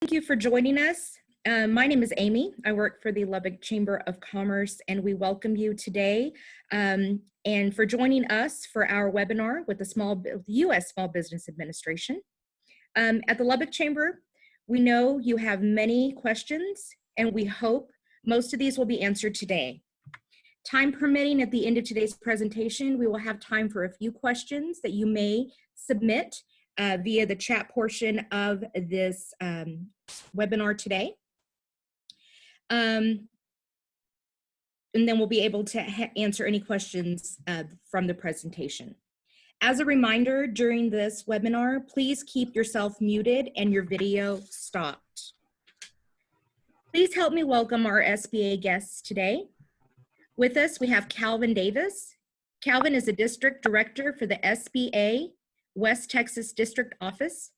Thank you for joining us. My name is Amy. I work for the Lubbock Chamber of Commerce, and we welcome you today and for joining us for our webinar with the U.S. Small Business Administration. At the Lubbock Chamber, we know you have many questions, and we hope most of these will be answered today. Time permitting, at the end of today's presentation, we will have time for a few questions that you may submit via the chat portion of this webinar today. And then we'll be able to answer any questions from the presentation. As a reminder, during this webinar, please keep yourself muted and your video stopped. Please help me welcome our SBA guests today. With us, we have Calvin Davis. Calvin is a district director for the SBA West Texas District Office.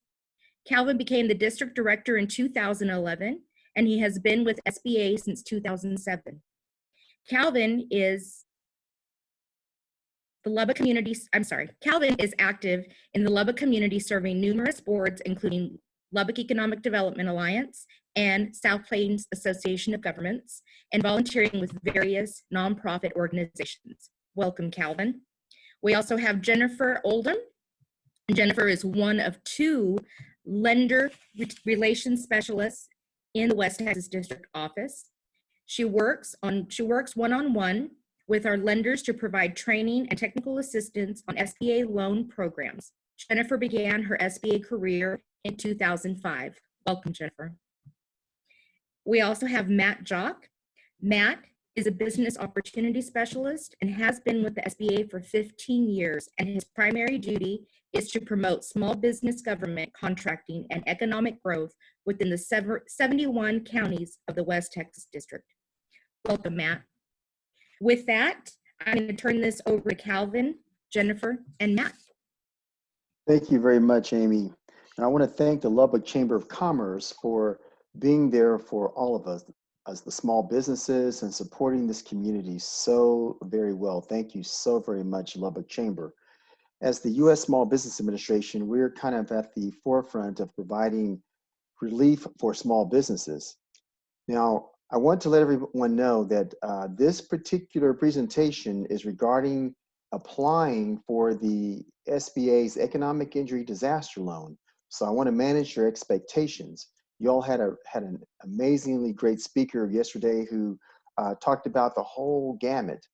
Calvin became the district director in 2011, and he has been with SBA since 2007. Calvin is Calvin is active in the Lubbock community, serving numerous boards, including Lubbock Economic Development Alliance and South Plains Association of Governments, and volunteering with various nonprofit organizations. Welcome, Calvin. We also have Jennifer Oldham. Jennifer is one of two lender relations specialists in the West Texas District Office. She works one-on-one with our lenders to provide training and technical assistance on SBA loan programs. Jennifer began her SBA career in 2005. Welcome, Jennifer. We also have Matt Jock. Matt is a business opportunity specialist and has been with the SBA for 15 years, and his primary duty is to promote small business government contracting and economic growth within the 71 counties of the West Texas District. Welcome, Matt. With that, I'm going to turn this over to Calvin, Jennifer, and Matt. Thank you very much, Amy. And I want to thank the Lubbock Chamber of Commerce for being there for all of us as the small businesses and supporting this community so very well. Thank you so very much, Lubbock Chamber. As the U.S. Small Business Administration, we're kind of at the forefront of providing relief for small businesses. Now, I want to let everyone know that this particular presentation is regarding applying for the SBA's Economic Injury Disaster Loan. So I want to manage your expectations. You all had an amazingly great speaker yesterday who talked about the whole gamut.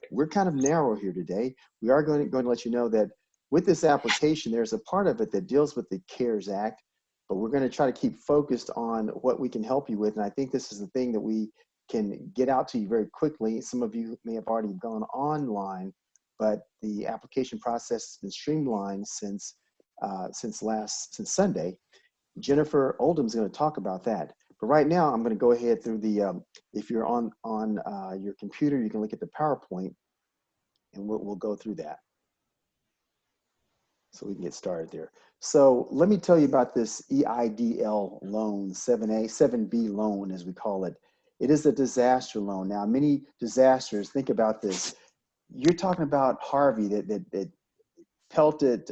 We're kind of narrow here today. We are going to let you know that with this application, there's a part of it that deals with the CARES Act, but we're going to try to keep focused on what we can help you with. And I think this is the thing that we can get out to you very quickly. Some of you may have already gone online, but the application process has been streamlined since Sunday. Jennifer Oldham is going to talk about that. But right now, I'm going to go ahead through the, if you're on your computer, you can look at the PowerPoint, and we'll go through that. So we can get started there. So let me tell you about this EIDL loan, 7B loan, as we call it. It is a disaster loan. Now, many disasters, think about this. You're talking about Harvey that pelted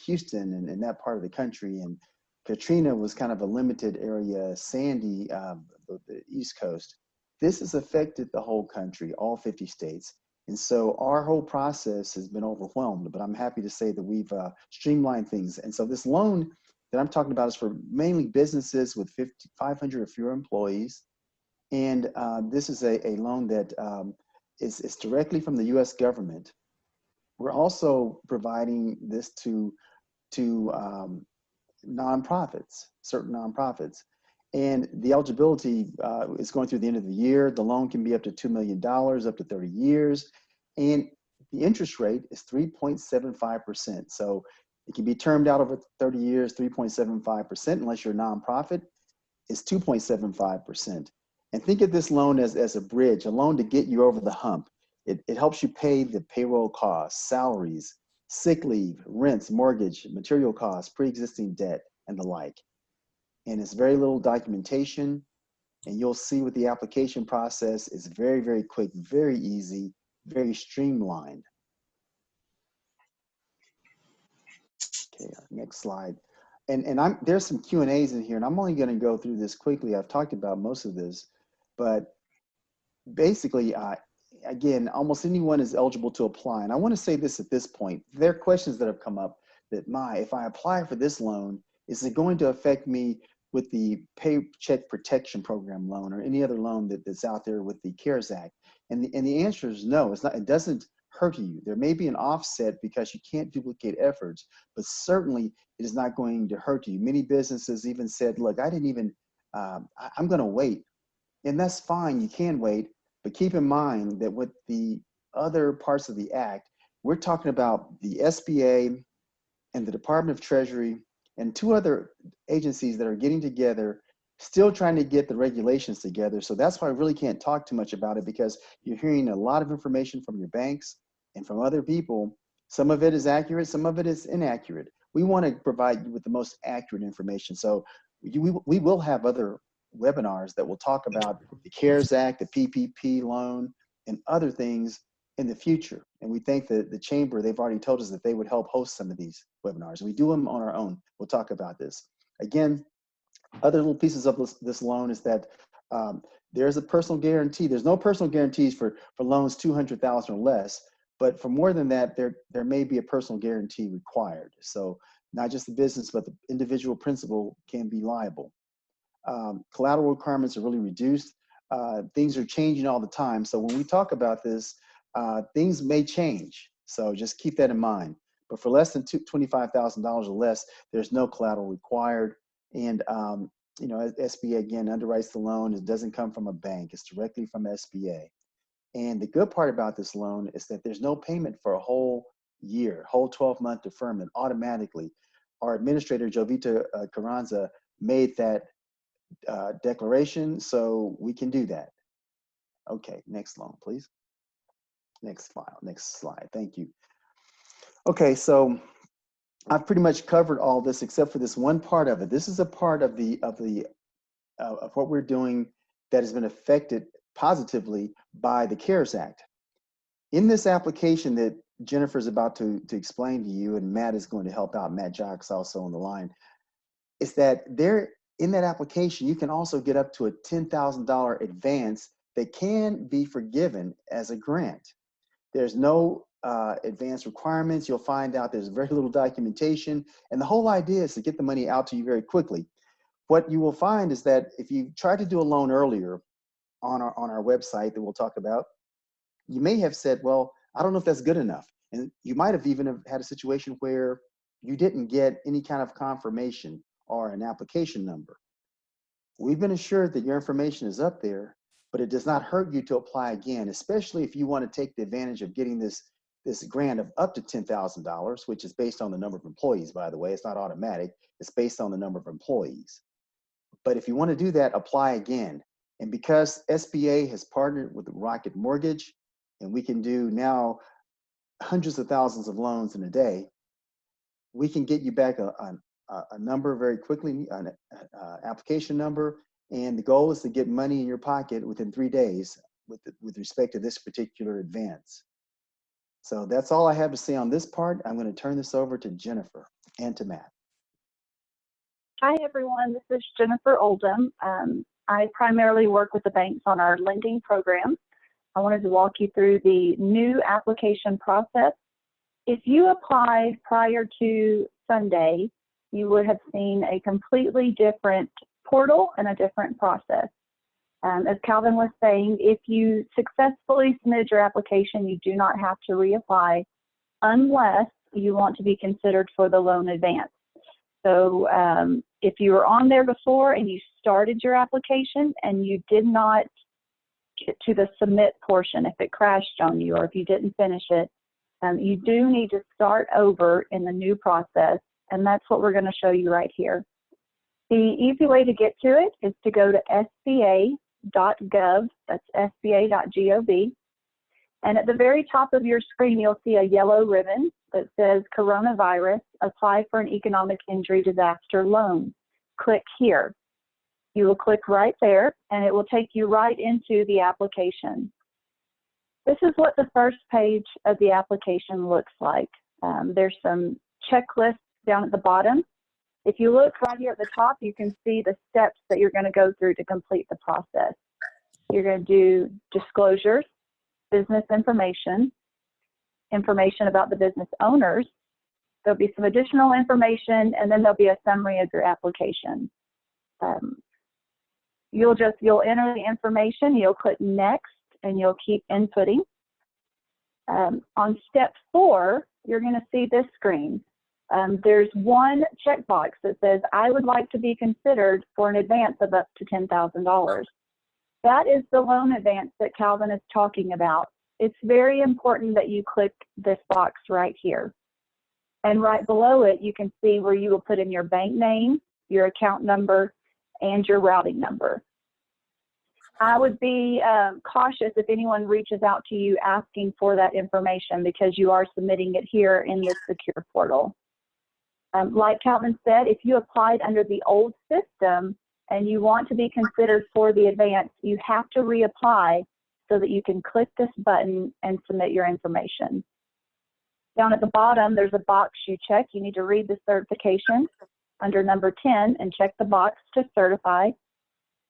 Houston and that part of the country, and Katrina was kind of a limited area, Sandy, the East Coast. This has affected the whole country, all 50 states. And so our whole process has been overwhelmed, but I'm happy to say that we've streamlined things. And so this loan that I'm talking about is for mainly businesses with 500 or fewer employees. And this is a loan that is directly from the US government. We're also providing this to nonprofits, certain nonprofits. And the eligibility is going through the end of the year. The loan can be up to $2 million, up to 30 years. And the interest rate is 3.75%. So it can be termed out over 30 years, 3.75%, unless you're a nonprofit, is 2.75%. And think of this loan as a bridge, a loan to get you over the hump. It helps you pay the payroll costs, salaries, sick leave, rents, mortgage, material costs, pre-existing debt, and the like. And it's very little documentation, and you'll see with the application process, it's very, very quick, very easy, very streamlined. Okay, next slide. and there's some Q&As in here, and I'm only going to go through this quickly. I've talked about most of this, but basically, again, almost anyone is eligible to apply. And I want to say this at this point. There are questions that have come up that, if I apply for this loan, is it going to affect me with the Paycheck Protection Program loan or any other loan that's out there with the CARES Act? And the answer is no. It's not. It doesn't hurt you. There may be an offset because you can't duplicate efforts, but certainly it is not going to hurt you. Many businesses even said, look, I didn't even, I'm going to wait. And that's fine, you can wait, but keep in mind that with the other parts of the act, we're talking about the SBA and the Department of Treasury and two other agencies that are getting together, still trying to get the regulations together. So that's why I really can't talk too much about it, because you're hearing a lot of information from your banks and from other people. Some of it is accurate, some of it is inaccurate. We want to provide you with the most accurate information. So we will have other webinars that will talk about the CARES Act, the PPP loan, and other things in the future. And we thank the Chamber. They've already told us that they would help host some of these webinars. We do them on our own. We'll talk about this. Again, other little pieces of this loan is that there's a personal guarantee. There's no personal guarantees for loans $200,000 or less, but for more than that, there may be a personal guarantee required. So not just the business, but the individual principal can be liable. Collateral requirements are really reduced. Things are changing all the time. So when we talk about this, things may change. So just keep that in mind. But for less than $25,000 or less, there's no collateral required. And you know, SBA again underwrites the loan. It doesn't come from a bank. It's directly from SBA. And the good part about this loan is that there's no payment for a whole year, whole 12-month deferment automatically. Our administrator, Jovita Carranza, made that declaration, so we can do that. Okay, next loan, please. Next file, next slide. Thank you. Okay, so I've pretty much covered all this except for this one part of it. This is a part of what we're doing that has been affected positively by the CARES Act. In this application that Jennifer's about to explain to you, and Matt is going to help out, Matt Jocks also on the line, is that in that application, you can also get up to a $10,000 advance that can be forgiven as a grant. There's no advance requirements. You'll find out there's very little documentation, and the whole idea is to get the money out to you very quickly. What you will find is that if you try to do a loan earlier on our website that we'll talk about, you may have said, well, I don't know if that's good enough. And you might have even had a situation where you didn't get any kind of confirmation or an application number. We've been assured that your information is up there, but it does not hurt you to apply again, especially if you want to take the advantage of getting this grant of up to $10,000, which is based on the number of employees, by the way. It's not automatic. It's based on the number of employees. But if you want to do that, apply again. And because SBA has partnered with Rocket Mortgage, and we can do now hundreds of thousands of loans in a day, we can get you back a number very quickly, an application number, and the goal is to get money in your pocket within 3 days with respect to this particular advance. So that's all I have to say on this part. I'm going to turn this over to Jennifer and to Matt. Hi, everyone. This is Jennifer Oldham. I primarily work with the banks on our lending program. I wanted to walk you through the new application process. If you applied prior to Sunday, you would have seen a completely different portal and a different process. As Calvin was saying, if you successfully submitted your application, you do not have to reapply unless you want to be considered for the loan advance. So if you were on there before and you started your application and you did not get to the submit portion, if it crashed on you or if you didn't finish it, you do need to start over in the new process, and that's what we're going to show you right here. The easy way to get to it is to go to sba.gov, that's sba.gov, and at the very top of your screen you'll see a yellow ribbon that says coronavirus, apply for an economic injury disaster loan. Click here. You will click right there and it will take you right into the application. This is what the first page of the application looks like. There's some checklists down at the bottom. If you look right here at the top, you can see the steps that you're going to go through to complete the process. You're going to do disclosures, business information, information about the business owners. There'll be some additional information, and then there'll be a summary of your application. You'll enter the information, you'll click next, and you'll keep inputting. On step 4, you're going to see this screen. There's one checkbox that says, I would like to be considered for an advance of up to $10,000. That is the loan advance that Calvin is talking about. It's very important that you click this box right here. And right below it, you can see where you will put in your bank name, your account number, and your routing number. I would be cautious if anyone reaches out to you asking for that information, because you are submitting it here in this secure portal. Like Calvin said, if you applied under the old system and you want to be considered for the advance, you have to reapply so that you can click this button and submit your information. Down at the bottom, there's a box you check. You need to read the certification under number 10 and check the box to certify.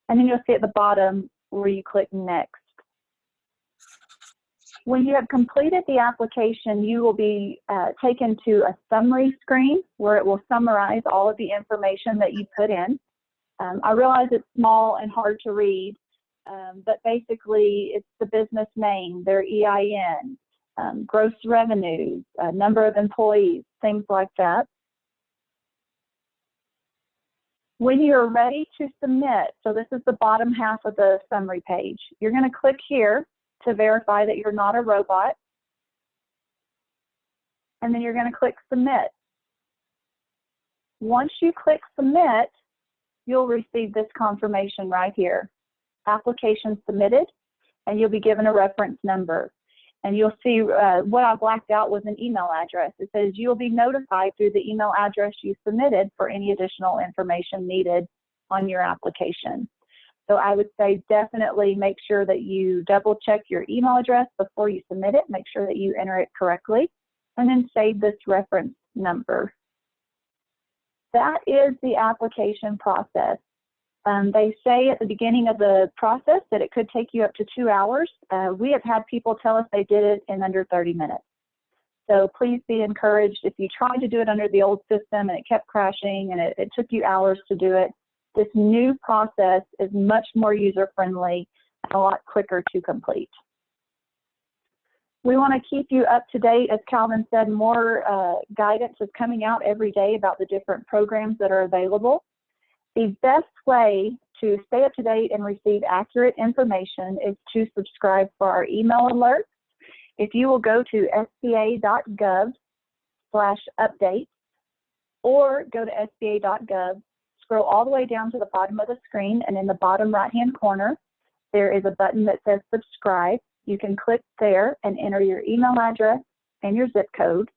And then you'll see at the bottom where you click next. When you have completed the application, you will be taken to a summary screen where it will summarize all of the information that you put in. I realize it's small and hard to read, but basically it's the business name, their EIN, gross revenues, number of employees, things like that. When you're ready to submit, so this is the bottom half of the summary page, you're going to click here to verify that you're not a robot. And then you're going to click submit. Once you click submit, you'll receive this confirmation right here. Application submitted, and you'll be given a reference number. And you'll see what I blacked out was an email address. It says you'll be notified through the email address you submitted for any additional information needed on your application. So I would say definitely make sure that you double check your email address before you submit it. Make sure that you enter it correctly, and then save this reference number. That is the application process. They say at the beginning of the process that it could take you up to 2 hours. We have had people tell us they did it in under 30 minutes. So please be encouraged. If you tried to do it under the old system and it kept crashing and it took you hours to do it, this new process is much more user-friendly and a lot quicker to complete. We want to keep you up to date. As Calvin said, more guidance is coming out every day about the different programs that are available. The best way to stay up to date and receive accurate information is to subscribe for our email alerts. If you will go to sba.gov/updates or go to sba.gov, scroll all the way down to the bottom of the screen, and in the bottom right-hand corner, there is a button that says subscribe. You can click there and enter your email address and your zip code,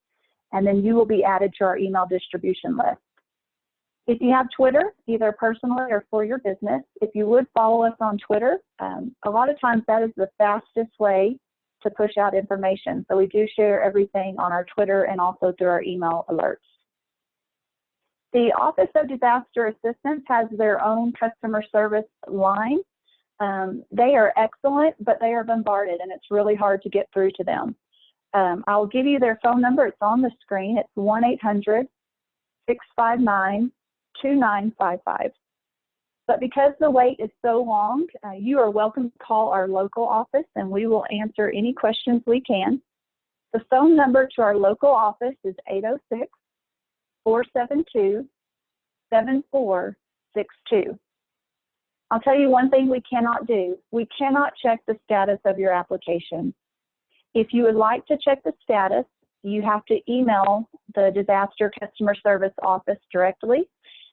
and then you will be added to our email distribution list. If you have Twitter, either personally or for your business, if you would follow us on Twitter, a lot of times that is the fastest way to push out information. So we do share everything on our Twitter and also through our email alerts. The Office of Disaster Assistance has their own customer service line. They are excellent, but they are bombarded, and it's really hard to get through to them. I'll give you their phone number. It's on the screen. It's 1-800-659-2955. But because the wait is so long, you are welcome to call our local office, and we will answer any questions we can. The phone number to our local office is 806-472-7462. I'll tell you one thing we cannot do. We cannot check the status of your application. If you would like to check the status, you have to email the Disaster Customer Service Office directly,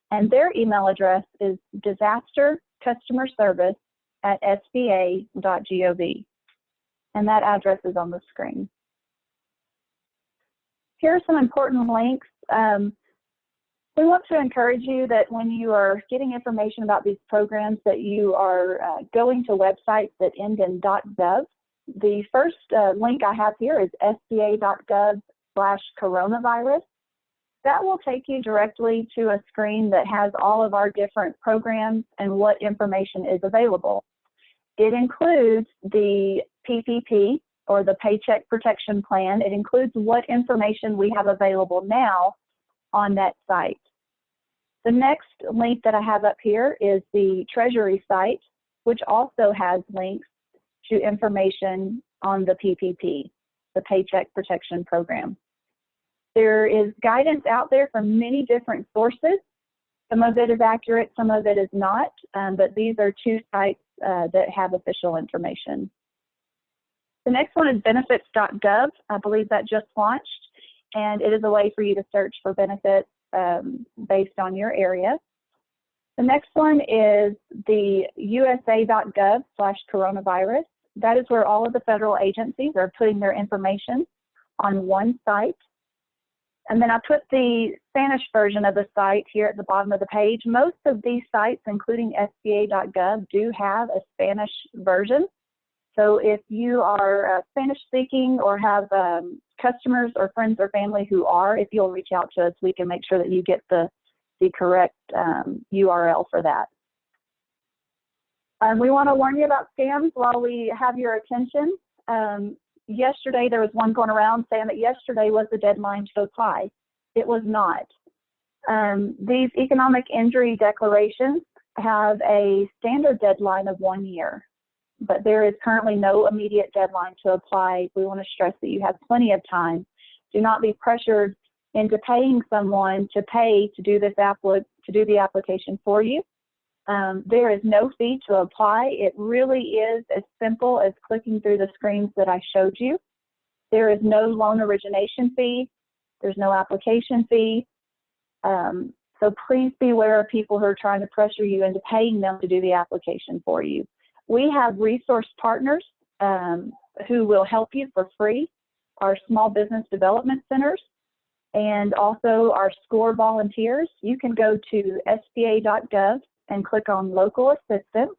and their email address is disastercustomerservice@sba.gov, and that address is on the screen. Here are some important links. We want to encourage you that when you are getting information about these programs, that you are going to websites that end in .gov. The first link I have here is sba.gov/coronavirus. that will take you directly to a screen that has all of our different programs and what information is available. It includes the PPP, or the Paycheck Protection Plan. It includes what information we have available now on that site. The next link that I have up here is the Treasury site, which also has links to information on the PPP, the Paycheck Protection Program. There is guidance out there from many different sources. Some of it is accurate, some of it is not, but these are two sites that have official information. The next one is benefits.gov. I believe that just launched, and it is a way for you to search for benefits based on your area. The next one is the usa.gov/coronavirus. That is where all of the federal agencies are putting their information on one site. And then I put the Spanish version of the site here at the bottom of the page. Most of these sites, including SBA.gov, do have a Spanish version. So if you are Spanish speaking or have customers or friends or family who are, if you'll reach out to us, we can make sure that you get the correct URL for that. We want to warn you about scams while we have your attention. Yesterday, there was one going around saying that yesterday was the deadline to apply. It was not. These economic injury declarations have a standard deadline of 1 year, but there is currently no immediate deadline to apply. We want to stress that you have plenty of time. Do not be pressured into paying someone to pay to do this the application for you. There is no fee to apply. It really is as simple as clicking through the screens that I showed you. There is no loan origination fee. There's no application fee. So please beware of people who are trying to pressure you into paying them to do the application for you. We have resource partners who will help you for free, our small business development centers, and also our SCORE volunteers. You can go to SBA.gov and click on local assistance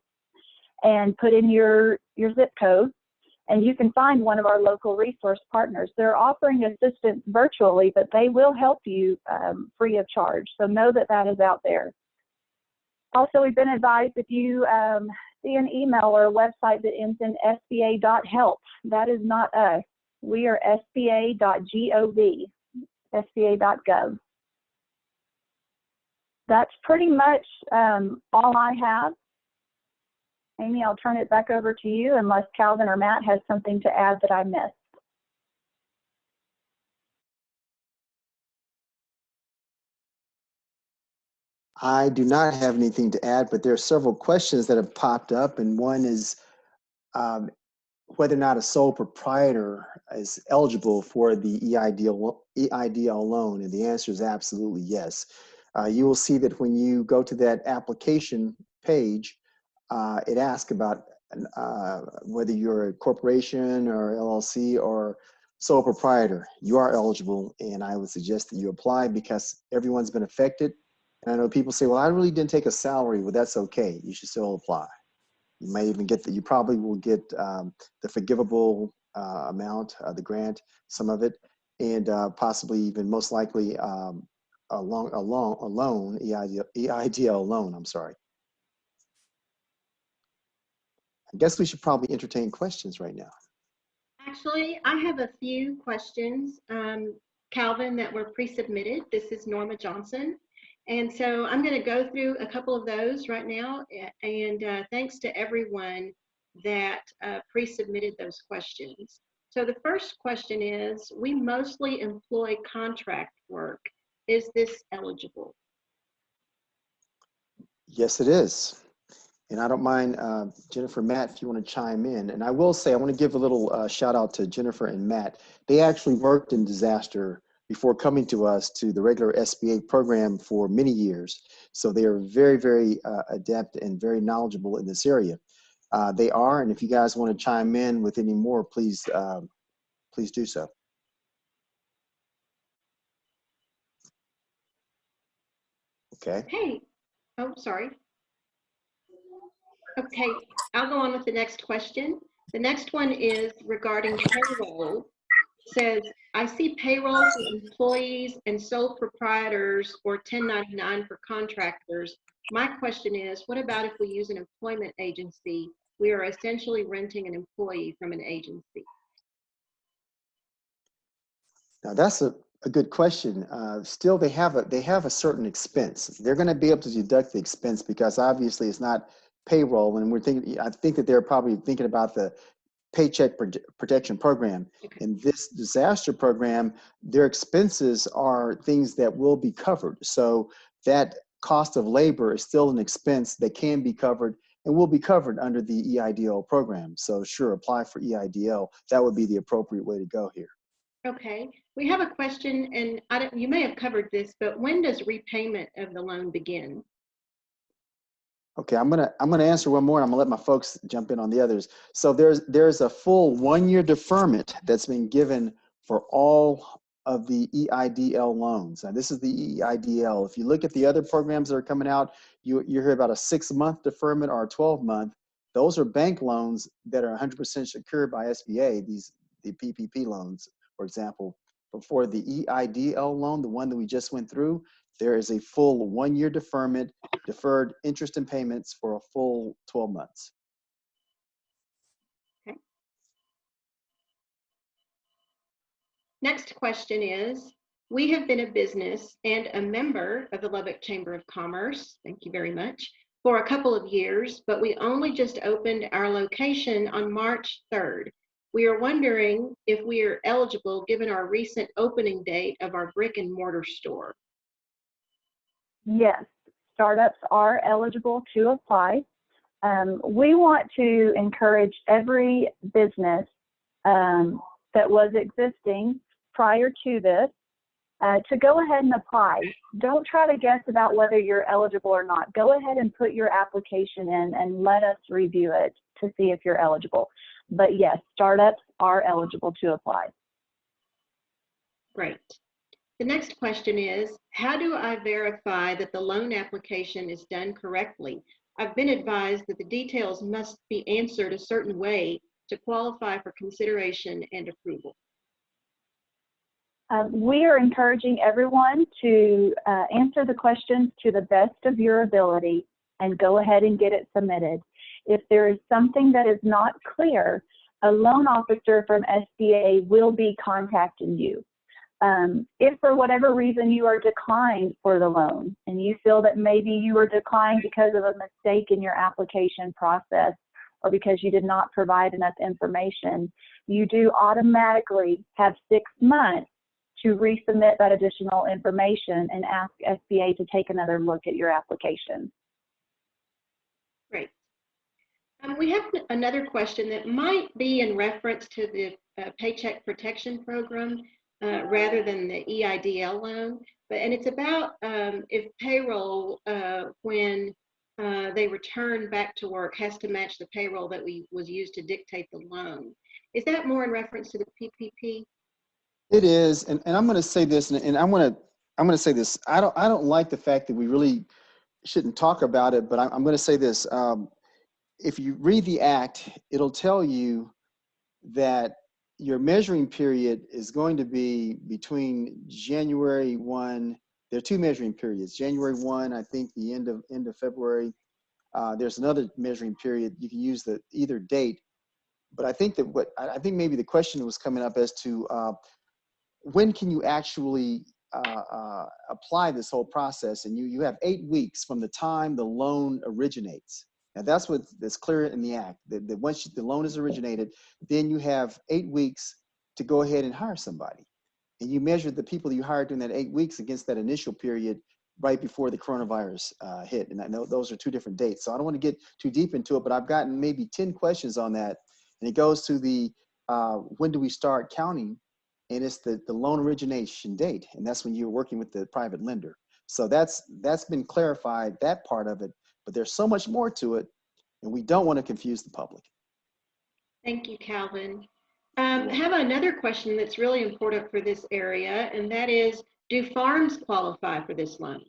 and put in your zip code, and you can find one of our local resource partners. They're offering assistance virtually, but they will help you free of charge. So know that that is out there. Also, we've been advised if you see an email or a website that ends in sba.help, that is not us. We are sba.gov, sba.gov. That's pretty much all I have. Amy, I'll turn it back over to you unless Calvin or Matt has something to add that I missed. I do not have anything to add, but there are several questions that have popped up, and one is whether or not a sole proprietor is eligible for the EIDL loan, and the answer is absolutely yes. You will see that when you go to that application page, it asks about whether you're a corporation or LLC or sole proprietor. You are eligible, and I would suggest that you apply because everyone's been affected. And I know people say, well, I really didn't take a salary. Well, that's okay. You should still apply. You may even get you probably will get the forgivable amount, the grant, some of it, and possibly even most likely a loan, EIDL loan, I'm sorry. I guess we should probably entertain questions right now. Actually, I have a few questions, Calvin, that were pre-submitted. This is Norma Johnson. And so I'm going to go through a couple of those right now. And thanks to everyone that pre-submitted those questions. So the first question is, we mostly employ contract work. Is this eligible? Yes, it is. And I don't mind, Jennifer, Matt, if you want to chime in. And I will say, I want to give a little shout out to Jennifer and Matt. They actually worked in disaster before coming to us to the regular SBA program for many years. So they are very, very adept and very knowledgeable in this area. They are, and if you guys want to chime in with any more, please, please do so. Okay. Hey, oh, sorry. Okay, I'll go on with the next question. The next one is regarding payroll. It says, I see payroll for employees and sole proprietors or 1099 for contractors. My question is, what about if we use an employment agency? We are essentially renting an employee from an agency. Now that's a good question. Still, they have a certain expense. They're going to be able to deduct the expense because obviously it's not payroll, and I think that they're probably thinking about the Paycheck Protection Program. Okay. In this disaster program, their expenses are things that will be covered. So that cost of labor is still an expense that can be covered and will be covered under the EIDL program. So sure, apply for EIDL. That would be the appropriate way to go here. Okay, we have a question, and you may have covered this, but when does repayment of the loan begin? Okay, I'm gonna answer one more, and I'm gonna let my folks jump in on the others. So there's a full 1-year deferment that's been given for all of the EIDL loans. Now this is the EIDL. If you look at the other programs that are coming out, you hear about a 6-month deferment or a 12-month. Those are bank loans that are 100% secured by SBA. The PPP loans, for example. But for the EIDL loan, the one that we just went through, there is a full 1-year deferment, deferred interest and payments for a full 12 months. Okay. Next question is, we have been a business and a member of the Lubbock Chamber of Commerce, thank you very much, for a couple of years, but we only just opened our location on March 3rd. We are wondering if we are eligible given our recent opening date of our brick and mortar store. Yes, startups are eligible to apply. We want to encourage every business that was existing prior to this to go ahead and apply. Don't try to guess about whether you're eligible or not. Go ahead and put your application in and let us review it to see if you're eligible. But yes, startups are eligible to apply. Great. The next question is, how do I verify that the loan application is done correctly? I've been advised that the details must be answered a certain way to qualify for consideration and approval. We are encouraging everyone to answer the questions to the best of your ability and go ahead and get it submitted. If there is something that is not clear, a loan officer from SBA will be contacting you. If for whatever reason you are declined for the loan and you feel that maybe you were declined because of a mistake in your application process or because you did not provide enough information, you do automatically have 6 months to resubmit that additional information and ask SBA to take another look at your application. Great. We have another question that might be in reference to the Paycheck Protection Program rather than the EIDL loan, and it's about if payroll when they return back to work has to match the payroll that was used to dictate the loan. Is that more in reference to the PPP? It is, and I'm going to say this, and I'm going to say this. I don't like the fact that we really shouldn't talk about it, but I'm going to say this. If you read the act, it'll tell you that your measuring period is going to be between January 1. There are 2 measuring periods. January 1, I think the end of February. There's another measuring period. You can use either date, but I think that I think maybe the question was coming up as to when can you actually apply this whole process, and you have 8 weeks from the time the loan originates. Now that's clear in the act, that once the loan is originated, then you have 8 weeks to go ahead and hire somebody. And you measure the people that you hired during that 8 weeks against that initial period right before the coronavirus hit. And I know those are 2 different dates. So I don't want to get too deep into it, but I've gotten maybe 10 questions on that. And it goes to the, when do we start counting? And it's the loan origination date. And that's when you're working with the private lender. So that's been clarified, that part of it. But there's so much more to it, and we don't want to confuse the public. Thank you, Calvin. I have another question that's really important for this area, and that is, do farms qualify for this loan?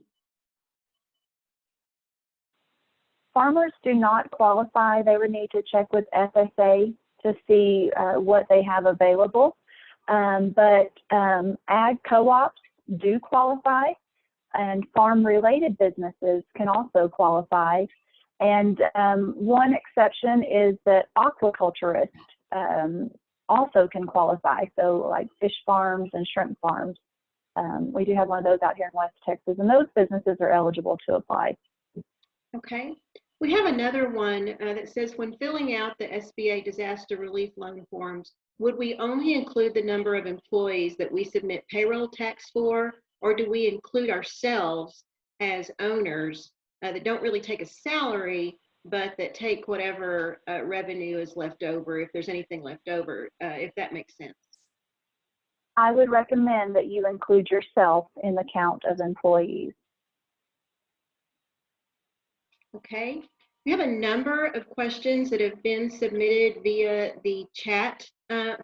Farmers do not qualify. They would need to check with FSA to see what they have available. but ag co-ops do qualify, and farm-related businesses can also qualify. And one exception is that aquaculturists also can qualify, so like fish farms and shrimp farms. We do have one of those out here in West Texas, and those businesses are eligible to apply. Okay. We have another one that says, when filling out the SBA disaster relief loan forms, would we only include the number of employees that we submit payroll tax for, or do we include ourselves as owners that don't really take a salary, but that take whatever revenue is left over, if there's anything left over, if that makes sense? I would recommend that you include yourself in the count of employees. Okay, we have a number of questions that have been submitted via the chat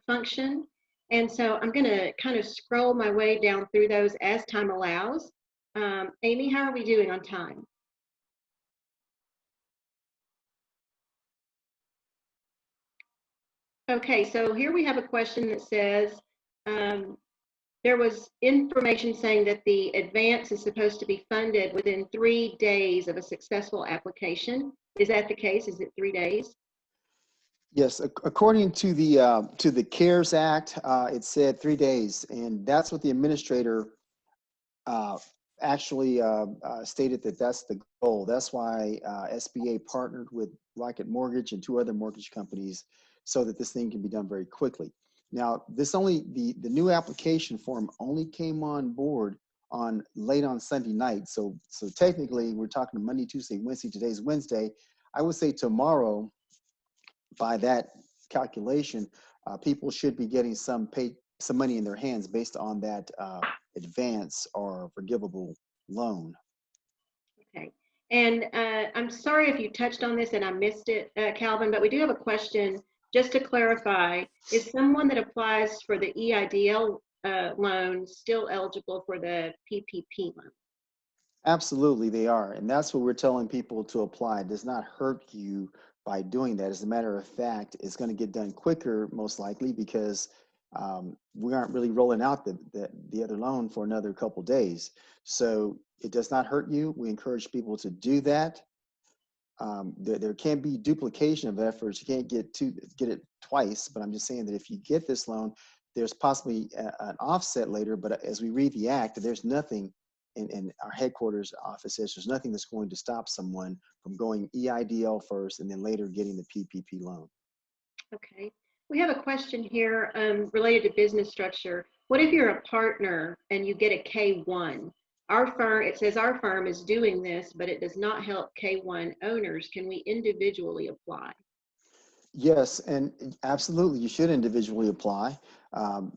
function. And so I'm going to kind of scroll my way down through those as time allows. Amy, how are we doing on time? Okay, so here we have a question that says, there was information saying that the advance is supposed to be funded within 3 days of a successful application. Is that the case? Is it 3 days? Yes, according to the CARES Act, it said 3 days, and that's what the administrator actually stated that that's the goal. That's why SBA partnered with Rocket Mortgage and 2 other mortgage companies so that this thing can be done very quickly. Now, this the new application form only came on board late on Sunday night. So technically we're talking Monday, Tuesday, Wednesday. Today's Wednesday. I would say tomorrow, by that calculation, people should be getting some money in their hands based on that advance or forgivable loan. Okay, and I'm sorry if you touched on this and I missed it, Calvin, but we do have a question. Just to clarify, is someone that applies for the EIDL loan still eligible for the PPP loan? Absolutely, they are. And that's what we're telling people to apply. It does not hurt you by doing that. As a matter of fact, it's going to get done quicker, most likely, because we aren't really rolling out the other loan for another couple days. So it does not hurt you. We encourage people to do that. There can be duplication of efforts. You can't get it twice, but I'm just saying that if you get this loan, there's possibly an offset later. But as we read the act, there's nothing in our headquarters office says there's nothing that's going to stop someone from going EIDL first and then later getting the PPP loan. Okay, we have a question here related to business structure. What if you're a partner and you get a K1? Our firm, it says our firm is doing this, but it does not help K1 owners. Can we individually apply? Yes, and absolutely, you should individually apply.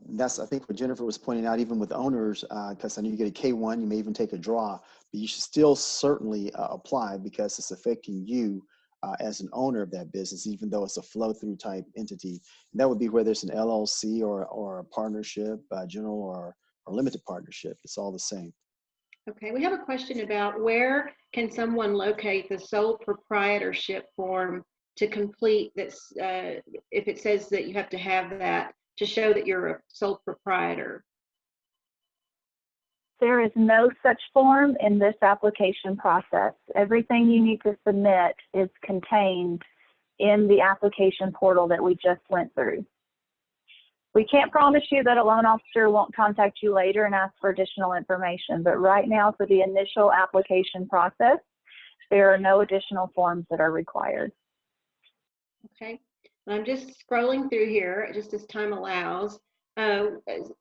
That's, I think, what Jennifer was pointing out, even with owners, because I know you get a K1, you may even take a draw, but you should still certainly apply because it's affecting you as an owner of that business, even though it's a flow-through type entity. And that would be whether it's an LLC or a partnership, general or limited partnership. It's all the same. Okay, we have a question about where can someone locate the sole proprietorship form to complete this, if it says that you have to have that to show that you're a sole proprietor? There is no such form in this application process. Everything you need to submit is contained in the application portal that we just went through. We can't promise you that a loan officer won't contact you later and ask for additional information, but right now for the initial application process, there are no additional forms that are required. Okay, I'm just scrolling through here just as time allows.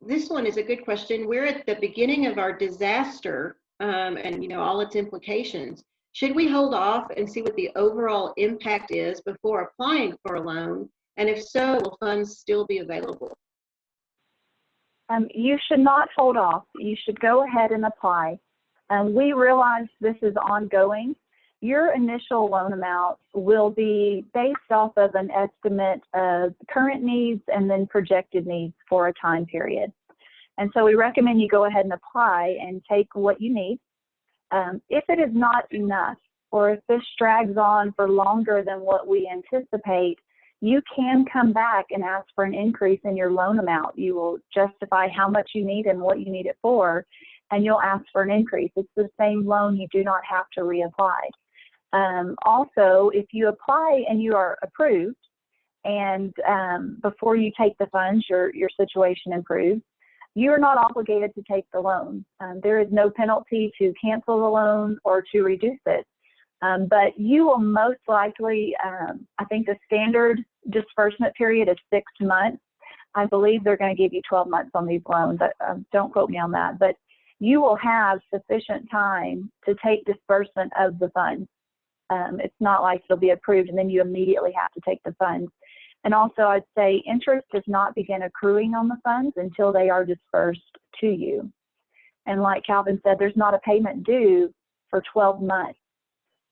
This one is a good question. We're at the beginning of our disaster and all its implications. Should we hold off and see what the overall impact is before applying for a loan? And if so, will funds still be available? You should not hold off. You should go ahead and apply. We realize this is ongoing. Your initial loan amount will be based off of an estimate of current needs and then projected needs for a time period. And so we recommend you go ahead and apply and take what you need. If it is not enough, or if this drags on for longer than what we anticipate, you can come back and ask for an increase in your loan amount. You will justify how much you need and what you need it for, and you'll ask for an increase. It's the same loan. You do not have to reapply. Also, if you apply and you are approved, and before you take the funds, your situation improves, you are not obligated to take the loan. There is no penalty to cancel the loan or to reduce it. But you will most likely, I think the standard disbursement period is 6 months. I believe they're going to give you 12 months on these loans. Don't quote me on that. But you will have sufficient time to take disbursement of the funds. It's not like it'll be approved and then you immediately have to take the funds. And also, I'd say interest does not begin accruing on the funds until they are dispersed to you. And like Calvin said, there's not a payment due for 12 months.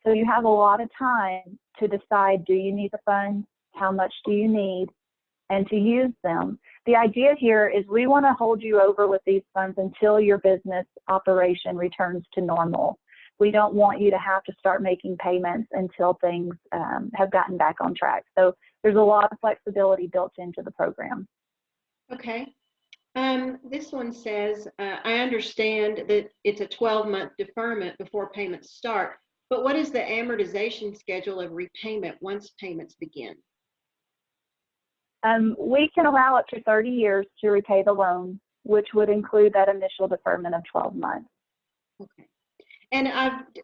So you have a lot of time to decide, do you need the funds? How much do you need? And to use them. The idea here is we want to hold you over with these funds until your business operation returns to normal. We don't want you to have to start making payments until things have gotten back on track. So there's a lot of flexibility built into the program. Okay. This one says, I understand that it's a 12-month deferment before payments start, but what is the amortization schedule of repayment once payments begin? We can allow up to 30 years to repay the loan, which would include that initial deferment of 12 months. Okay. And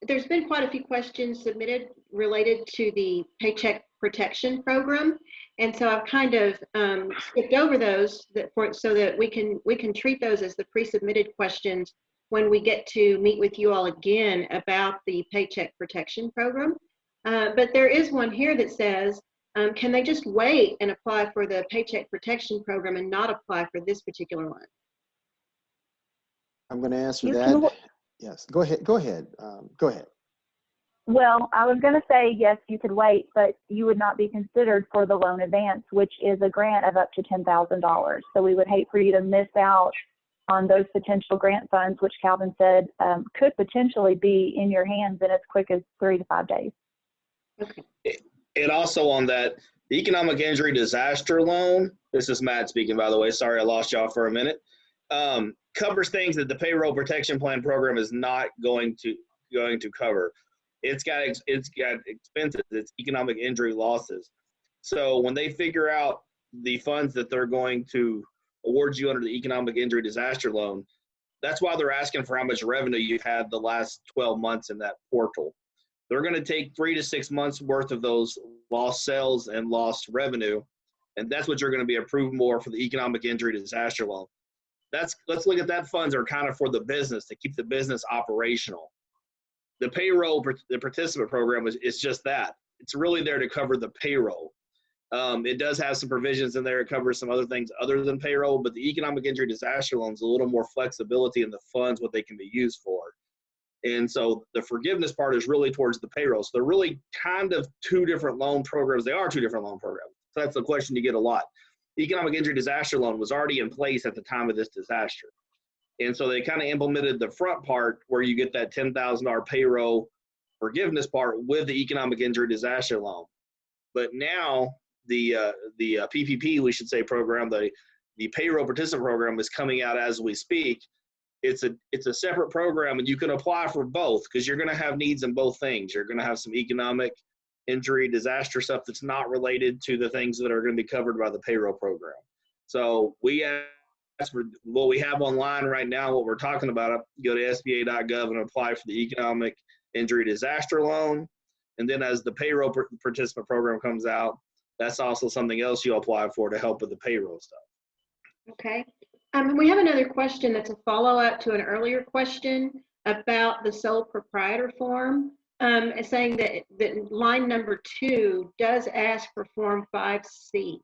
there's been quite a few questions submitted related to the Paycheck Protection Program, and so I've kind of skipped over those so that we can treat those as the pre-submitted questions when we get to meet with you all again about the Paycheck Protection Program. But there is one here that says, can they just wait and apply for the Paycheck Protection Program and not apply for this particular one? I'm going to answer that. Yes, go ahead. Go ahead. Go ahead. Well, I was going to say, yes, you could wait, but you would not be considered for the loan advance, which is a grant of up to $10,000. So we would hate for you to miss out on those potential grant funds, which Calvin said could potentially be in your hands in as quick as 3 to 5 days. Okay. And also on that, the economic injury disaster loan, this is Matt speaking, by the way, sorry I lost y'all for a minute, covers things that the payroll protection plan program is not going to cover. It's got expenses, it's economic injury losses. So when they figure out the funds that they're going to award you under the economic injury disaster loan, that's why they're asking for how much revenue you've had the last 12 months in that portal. They're going to take 3 to 6 months worth of those lost sales and lost revenue, and that's what you're going to be approved more for the economic injury disaster loan. Let's look at that. Funds are kind of for the business, to keep the business operational. The payroll, the participant program is just that. It's really there to cover the payroll. It does have some provisions in there. It covers some other things other than payroll, but the economic injury disaster loan is a little more flexibility in the funds, what they can be used for. And so the forgiveness part is really towards the payroll. So they're really kind of 2 different loan programs. They are 2 different loan programs. So that's the question you get a lot. The economic injury disaster loan was already in place at the time of this disaster. And so they kind of implemented the front part where you get that $10,000 payroll forgiveness part with the economic injury disaster loan. But now the PPP, we should say, program, the payroll participant program is coming out as we speak. It's a separate program, and you can apply for both because you're going to have needs in both things. You're going to have some economic injury disaster stuff that's not related to the things that are going to be covered by the payroll program. So we ask for what we have online right now, what we're talking about. Go to SBA.gov and apply for the economic injury disaster loan. And then as the payroll participant program comes out, that's also something else you apply for to help with the payroll stuff. Okay. We have another question that's a follow-up to an earlier question about the sole proprietor form. It's saying that line number 2 does ask for Form 5C.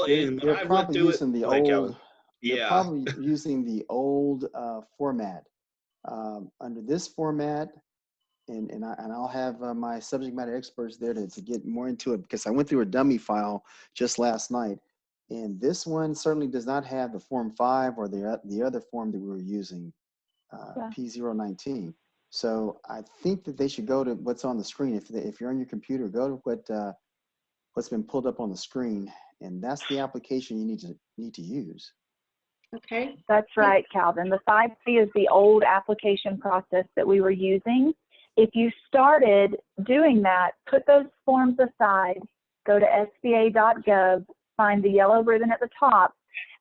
They're probably using the old. Yeah. They're probably using the old format. Under this format, and I'll have my subject matter experts there to get more into it, because I went through a dummy file just last night, and this one certainly does not have the Form 5 or the other form that we were using, P019. So I think that they should go to what's on the screen. If you're on your computer, go to what's been pulled up on the screen, and that's the application you need to use. Okay. That's right, Calvin. The 5C is the old application process that we were using. If you started doing that, put those forms aside, go to SBA.gov, find the yellow ribbon at the top,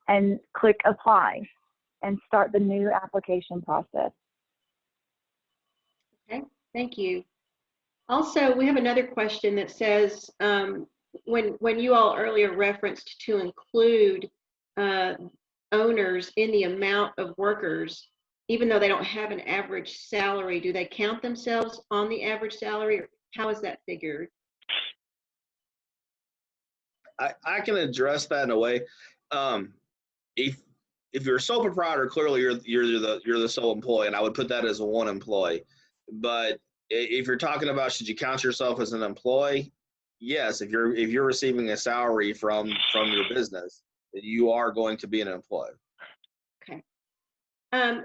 and click apply, and start the new application process. Okay, thank you. Also, we have another question that says, when you all earlier referenced to include owners in the amount of workers, even though they don't have an average salary, do they count themselves on the average salary, or how is that figured? I can address that in a way. If you're a sole proprietor, clearly you're the sole employee, and I would put that as a one employee. But if you're talking about should you count yourself as an employee, yes. If you're receiving a salary from your business, you are going to be an employee. Okay.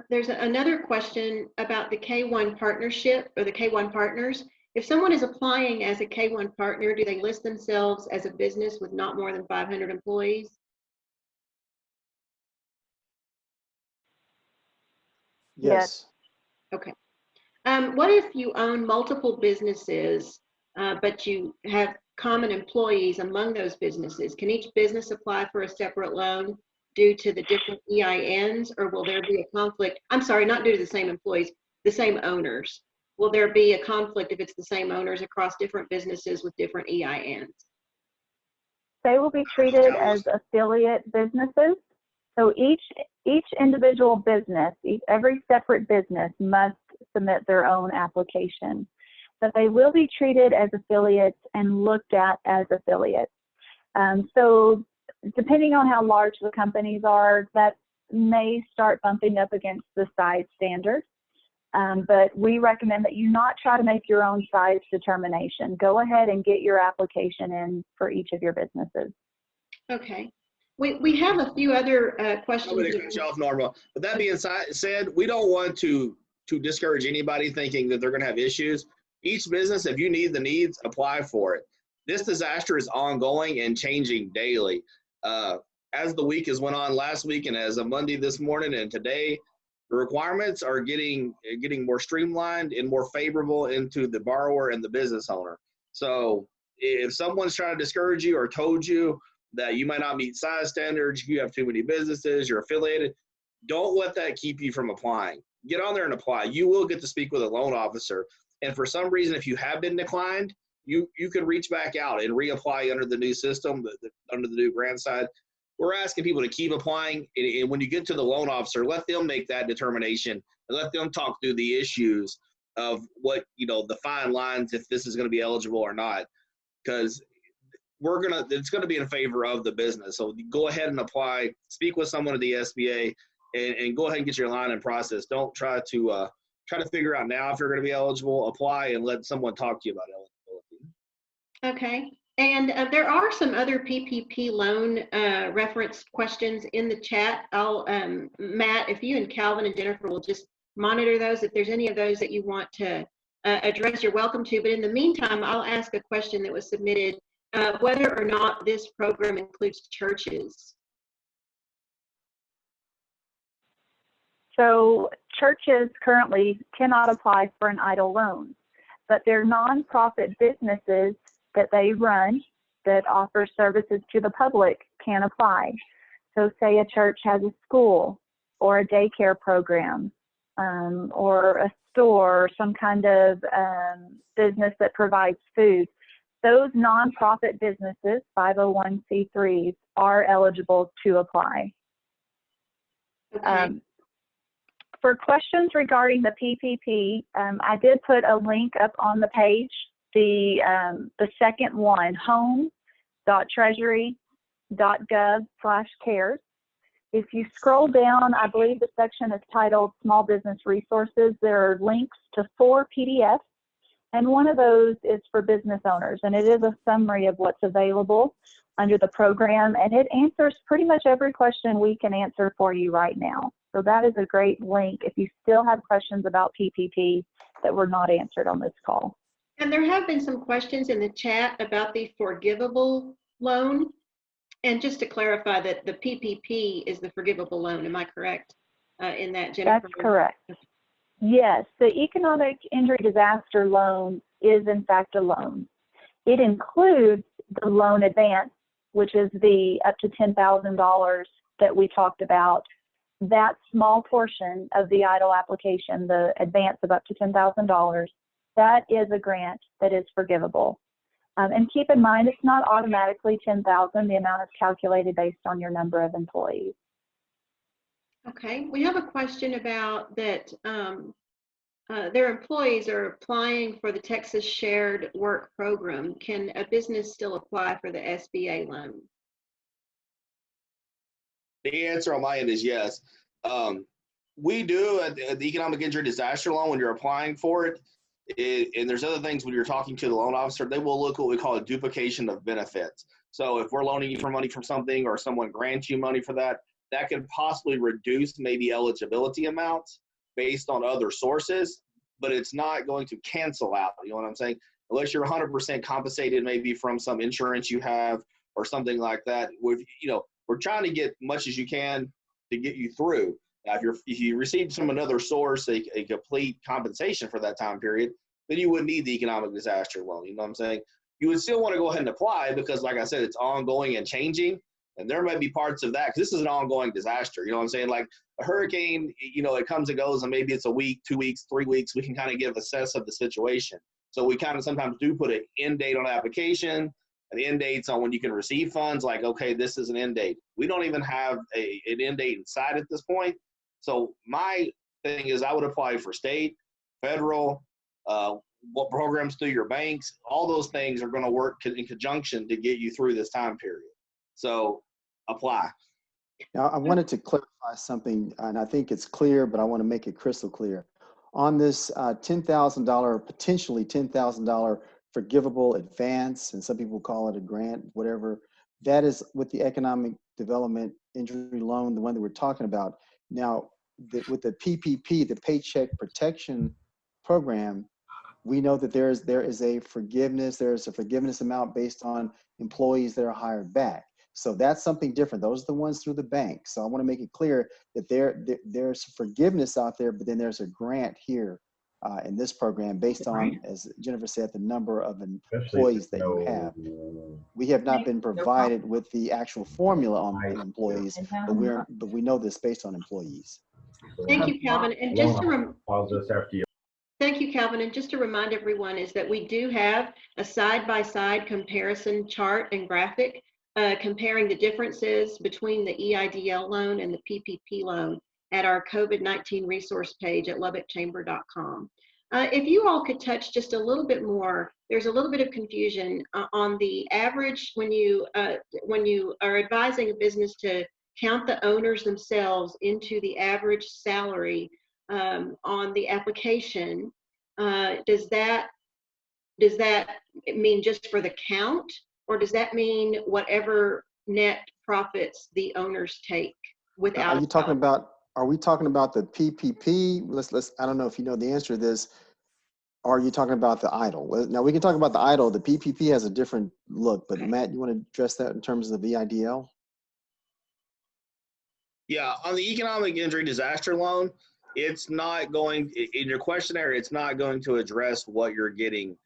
There's another question about the K1 partnership or the K1 partners. If someone is applying as a K1 partner, do they list themselves as a business with not more than 500 employees? Yes. Okay. What if you own multiple businesses, but you have common employees among those businesses? Can each business apply for a separate loan due to the different EINs, or will there be a conflict? I'm sorry, not due to the same employees, the same owners. Will there be a conflict if it's the same owners across different businesses with different EINs? They will be treated as affiliate businesses. So each individual business, every separate business must submit their own application. But they will be treated as affiliates and looked at as affiliates. So depending on how large the companies are, that may start bumping up against the size standard. But we recommend that you not try to make your own size determination. Go ahead and get your application in for each of your businesses. Okay. We have a few other questions. Nobody to cut you off, Norma. But that being said, we don't want to discourage anybody thinking that they're going to have issues. Each business, if you need the needs, apply for it. This disaster is ongoing and changing daily. As the week has went on last week and as of Monday this morning and today, the requirements are getting more streamlined and more favorable into the borrower and the business owner. So if someone's trying to discourage you or told you that you might not meet size standards, you have too many businesses, you're affiliated, don't let that keep you from applying. Get on there and apply. You will get to speak with a loan officer. And for some reason, if you have been declined, you can reach back out and reapply under the new system, under the new grant side. We're asking people to keep applying. And when you get to the loan officer, let them make that determination and let them talk through the issues of what, the fine lines, if this is going to be eligible or not. Because it's going to be in favor of the business. So go ahead and apply, speak with someone at the SBA, and go ahead and get your line in process. Don't try to figure out now if you're going to be eligible. Apply and let someone talk to you about eligibility. Okay. And there are some other PPP loan reference questions in the chat. Matt, if you and Calvin and Jennifer will just monitor those, if there's any of those that you want to address, you're welcome to. But in the meantime, I'll ask a question that was submitted, whether or not this program includes churches. So churches currently cannot apply for an EIDL loan, but they're nonprofit businesses that they run that offer services to the public can apply. So say a church has a school or a daycare program or a store or some kind of business that provides food. Those nonprofit businesses, 501c3s, are eligible to apply. Okay. For questions regarding the PPP, I did put a link up on the page, the second one, home.treasury.gov/cares. If you scroll down, I believe the section is titled Small Business Resources. There are links to 4 PDFs, and one of those is for business owners, and it is a summary of what's available under the program, and it answers pretty much every question we can answer for you right now. So that is a great link. If you still have questions about PPP, that were not answered on this call. And there have been some questions in the chat about the forgivable loan. And just to clarify that the PPP is the forgivable loan. Am I correct in that, Jennifer? That's correct. Yes, the economic injury disaster loan is in fact a loan. It includes the loan advance, which is the up to $10,000 that we talked about. That small portion of the EIDL application, the advance of up to $10,000, that is a grant that is forgivable. And keep in mind, it's not automatically $10,000. The amount is calculated based on your number of employees. Okay, we have a question about that their employees are applying for the Texas Shared Work Program. Can a business still apply for the SBA loan? The answer on my end is yes. We do the economic injury disaster loan when you're applying for it. And there's other things when you're talking to the loan officer, they will look at what we call a duplication of benefits. So if we're loaning you for money from something or someone grants you money for that, that could possibly reduce maybe eligibility amounts based on other sources, but it's not going to cancel out. You know what I'm saying? Unless you're 100% compensated maybe from some insurance you have or something like that. We're trying to get much as you can to get you through. Now, if you received from another source a complete compensation for that time period, then you wouldn't need the economic disaster loan. You know what I'm saying? You would still want to go ahead and apply because, like I said, it's ongoing and changing. And there may be parts of that, because this is an ongoing disaster. You know what I'm saying? Like a hurricane, it comes and goes, and maybe it's a week, 2 weeks, 3 weeks. We can kind of assess of the situation. So we kind of sometimes do put an end date on the application, and the end dates on when you can receive funds. Like, okay, this is an end date. We don't even have an end date inside at this point. So my thing is I would apply for state, federal, what programs through your banks. All those things are going to work in conjunction to get you through this time period. So apply. Now, I wanted to clarify something, and I think it's clear, but I want to make it crystal clear. On this $10,000, potentially $10,000 forgivable advance, and some people call it a grant, whatever, that is with the economic development injury loan, the one that we're talking about. Now, with the PPP, the Paycheck Protection Program, we know that there is a forgiveness amount based on employees that are hired back. So that's something different. Those are the ones through the bank. So I want to make it clear that there's forgiveness out there, but then there's a grant here in this program based on, as Jennifer said, the number of employees that you have. We have not been provided with the actual formula on employees, but we know this based on employees. Thank you, Calvin. And thank you, Calvin. And just to remind everyone is that we do have a side-by-side comparison chart and graphic comparing the differences between the EIDL loan and the PPP loan at our COVID-19 resource page at lubbockchamber.com. If you all could touch just a little bit more, there's a little bit of confusion on the average when you are advising a business to count the owners themselves into the average salary on the application. Does that mean just for the count, or does that mean whatever net profits the owners take without? Are we talking about the PPP? Let's. I don't know if you know the answer to this. Or are you talking about the EIDL? Now we can talk about the EIDL. The PPP has a different look, but Matt, you want to address that in terms of the EIDL? Yeah, on the economic injury disaster loan, it's not going, in your questionnaire, it's not going to address what you're getting,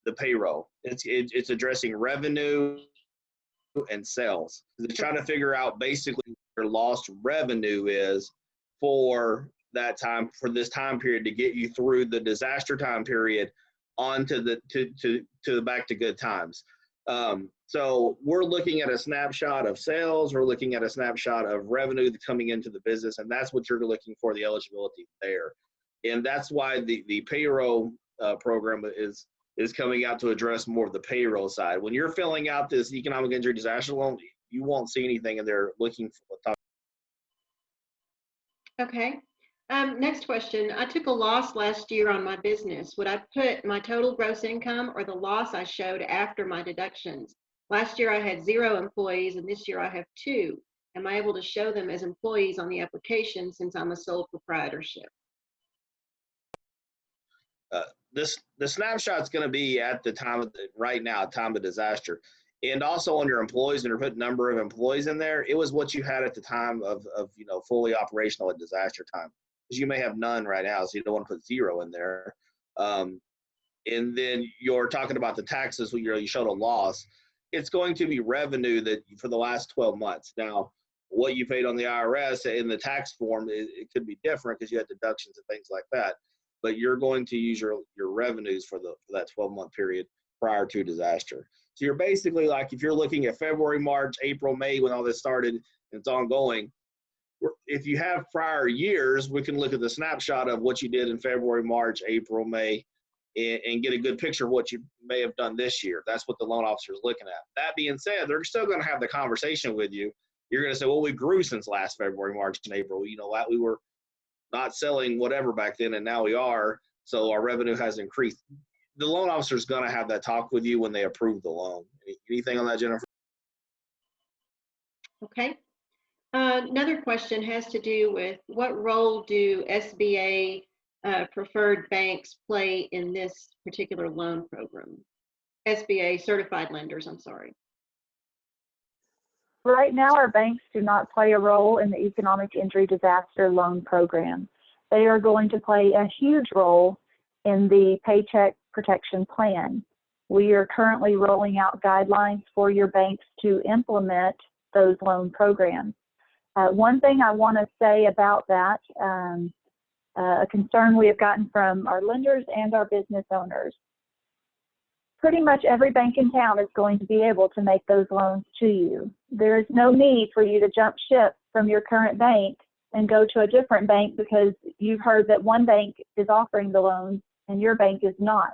the payroll. It's addressing revenue and sales. It's trying to figure out basically what your lost revenue is for that time, for this time period, to get you through the disaster time period onto the to back to good times. So we're looking at a snapshot of sales, we're looking at a snapshot of revenue coming into the business, and that's what you're looking for, the eligibility there. And that's why the payroll program is coming out to address more of the payroll side. When you're filling out this economic injury disaster loan, you won't see anything in there looking for. Okay. Next question. I took a loss last year on my business. Would I put my total gross income or the loss I showed after my deductions? Last year I had 0 employees and this year I have 2. Am I able to show them as employees on the application since I'm a sole proprietorship? The snapshot's going to be at the time of right now, time of disaster, and also on your employees. And you're putting number of employees in there. It was what you had at the time of fully operational at disaster time, because you may have none right now, so you don't want to put 0 in there. And then you're talking about the taxes. You showed a loss. It's going to be revenue that for the last 12 months. Now, what you paid on the IRS in the tax form, it could be different because you had deductions and things like that. But you're going to use your revenues for that 12-month period prior to disaster. So you're basically like, if you're looking at February, March, April, May, when all this started and it's ongoing, if you have prior years, we can look at the snapshot of what you did in February, March, April, May, and get a good picture of what you may have done this year. That's what the loan officer is looking at. That being said, they're still going to have the conversation with you. You're going to say, well, we grew since last February, March, and April. You know what? We were not selling whatever back then, and now we are, so our revenue has increased. The loan officer is going to have that talk with you when they approve the loan. Anything on that, Jennifer? Okay. Another question has to do with what role do SBA preferred banks play in this particular loan program? SBA certified lenders, I'm sorry. Right now, our banks do not play a role in the economic injury disaster loan program. They are going to play a huge role in the Paycheck Protection Plan. We are currently rolling out guidelines for your banks to implement those loan programs. One thing I want to say about that, a concern we have gotten from our lenders and our business owners. Pretty much every bank in town is going to be able to make those loans to you. There is no need for you to jump ship from your current bank and go to a different bank because you've heard that one bank is offering the loans and your bank is not.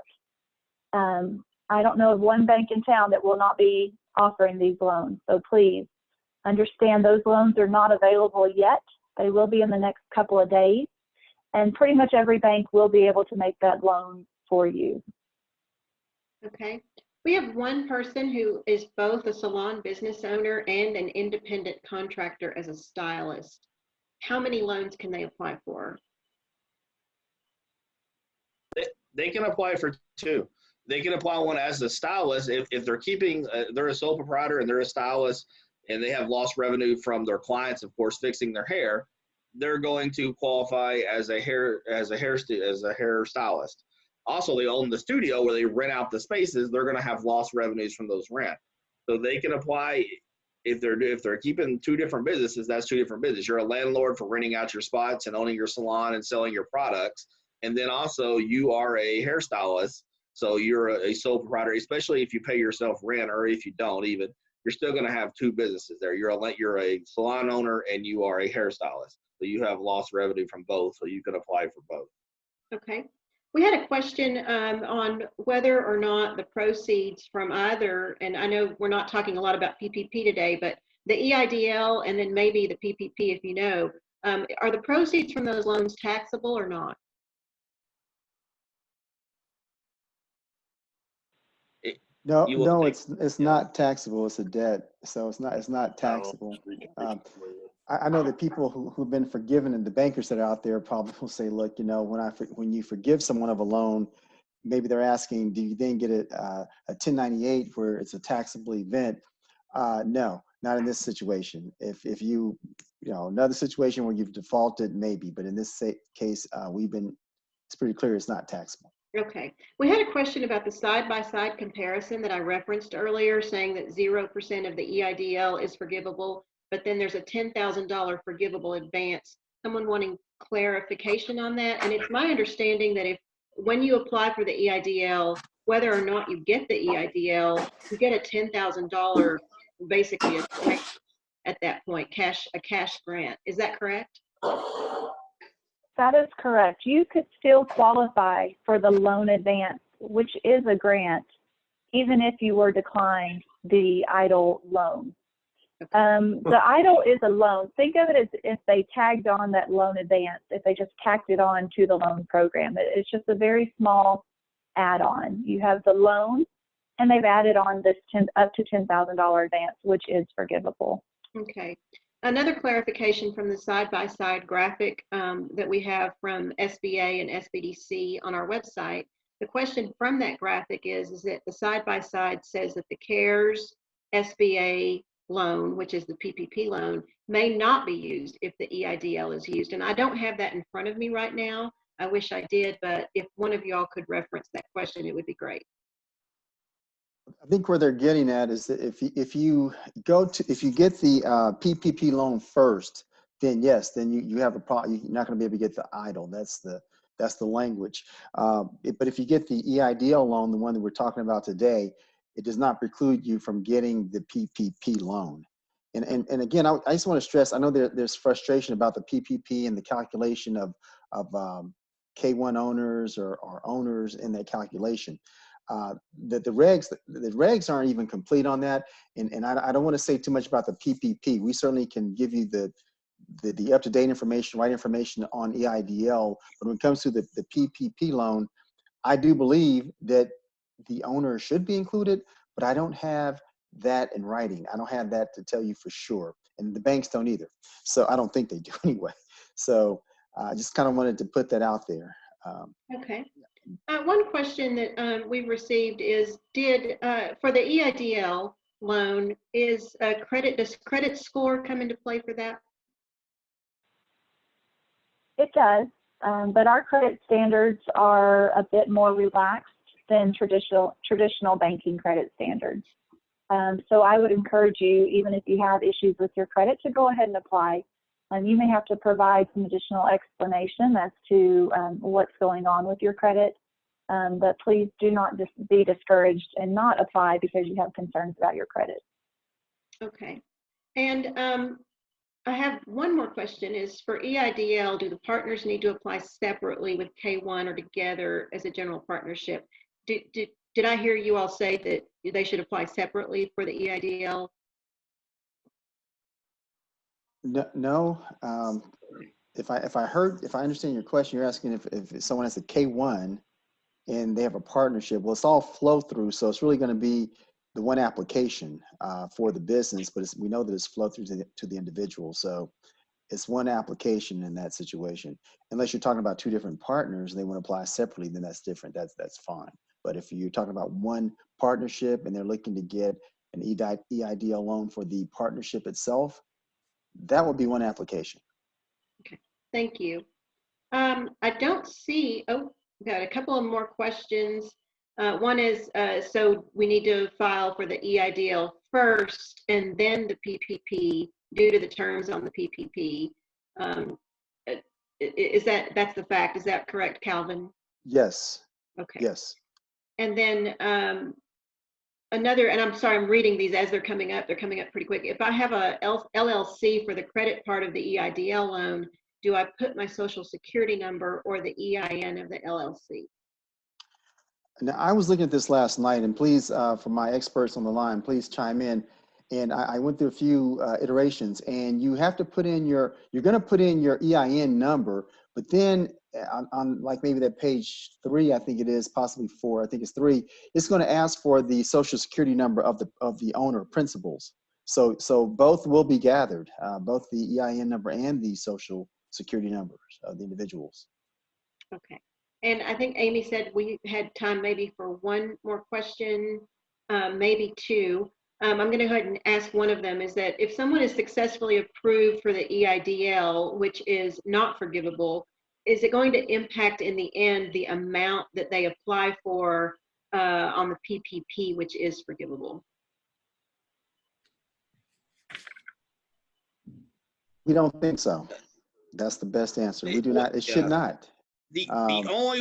I don't know of one bank in town that will not be offering these loans. So please understand those loans are not available yet. They will be in the next couple of days. And pretty much every bank will be able to make that loan for you. Okay. We have one person who is both a salon business owner and an independent contractor as a stylist. How many loans can they apply for? They can apply for 2. They can apply one as a stylist if they're keeping, they're a sole proprietor and they're a stylist and they have lost revenue from their clients, of course, fixing their hair. They're going to qualify as a hair stylist. Also, they own the studio where they rent out the spaces. They're going to have lost revenues from those rent. So they can apply if they're keeping 2 different businesses. That's 2 different businesses. You're a landlord for renting out your spots and owning your salon and selling your products, and then also you are a hairstylist. So you're a sole proprietor, especially if you pay yourself rent or if you don't even. You're still going to have 2 businesses there. You're a salon owner and you are a hairstylist. So you have lost revenue from both. So you can apply for both. Okay. We had a question on whether or not the proceeds from either, and I know we're not talking a lot about PPP today, but the EIDL and then maybe the PPP, if you know, are the proceeds from those loans taxable or not? No, it's not taxable. It's a debt, so it's not taxable. I know that people who've been forgiven and the bankers that are out there probably will say, look, when you forgive someone of a loan, maybe they're asking, do you then get a 1098 where it's a taxable event? No, not in this situation. If you another situation where you've defaulted, maybe, but in this case, it's pretty clear it's not taxable. Okay. We had a question about the side-by-side comparison that I referenced earlier, saying that 0% of the EIDL is forgivable, but then there's a $10,000 forgivable advance. Someone wanting clarification on that. And it's my understanding that when you apply for the EIDL, whether or not you get the EIDL, you get a $10,000 basically at that point, a cash grant. Is that correct? That is correct. You could still qualify for the loan advance, which is a grant, even if you were declined the EIDL loan. The EIDL is a loan. Think of it as if they tagged on that loan advance, if they just tacked it on to the loan program. It's just a very small add-on. You have the loan, and they've added on this up to $10,000 advance, which is forgivable. Okay. Another clarification from the side-by-side graphic that we have from SBA and SBDC on our website. The question from that graphic is that the side-by-side says that the CARES SBA loan, which is the PPP loan, may not be used if the EIDL is used. And I don't have that in front of me right now. I wish I did, but if one of y'all could reference that question, it would be great. I think where they're getting at is that if you get the PPP loan first, then yes, then you have a problem. You're not going to be able to get the EIDL. That's the language. But if you get the EIDL loan, the one that we're talking about today, it does not preclude you from getting the PPP loan. And again, I just want to stress, I know there's frustration about the PPP and the calculation of K1 owners or owners in that calculation. The regs aren't even complete on that. And I don't want to say too much about the PPP. We certainly can give you the up-to-date information, right information on EIDL. But when it comes to the PPP loan, I do believe that the owner should be included, but I don't have that in writing. I don't have that to tell you for sure. And the banks don't either. So I don't think they do anyway. So I just kind of wanted to put that out there. Okay. One question that we've received is, for the EIDL loan, does credit score come into play for that? It does, but our credit standards are a bit more relaxed than traditional banking credit standards. So I would encourage you, even if you have issues with your credit, to go ahead and apply. You may have to provide some additional explanation as to what's going on with your credit, but please do not be discouraged and not apply because you have concerns about your credit. Okay. And I have one more question is, for EIDL, do the partners need to apply separately with K1 or together as a general partnership? Did I hear you all say that they should apply separately for the EIDL? No. If I understand your question, you're asking if someone has a K1 and they have a partnership. Well, it's all flow through, so it's really going to be the one application for the business, but we know that it's flow through to the individual. So it's one application in that situation. Unless you're talking about two different partners and they want to apply separately, then that's different. That's fine. But if you're talking about one partnership and they're looking to get an EIDL loan for the partnership itself, that would be one application. Okay, thank you. I don't see, got a couple of more questions. One is, so we need to file for the EIDL first and then the PPP due to the terms on the PPP. That's the fact? Is that correct, Calvin? Yes. Okay. Yes. And then another, and I'm sorry, I'm reading these as they're coming up. They're coming up pretty quick. If I have a LLC for the credit part of the EIDL loan, do I put my social security number or the EIN of the LLC? Now, I was looking at this last night, and please, for my experts on the line, please chime in. And I went through a few iterations, and you have to put in you're going to put in your EIN number, but then on like maybe that page 3, I think it is, possibly 4, I think it's 3, it's going to ask for the social security number of the owner principals. So both will be gathered, both the EIN number and the social security numbers of the individuals. Okay. And I think Amy said we had time maybe for one more question, maybe two. I'm going to go ahead and ask one of them, is that if someone is successfully approved for the EIDL, which is not forgivable, is it going to impact in the end the amount that they apply for on the PPP, which is forgivable? We don't think so. That's the best answer. We do not. It should not. The only,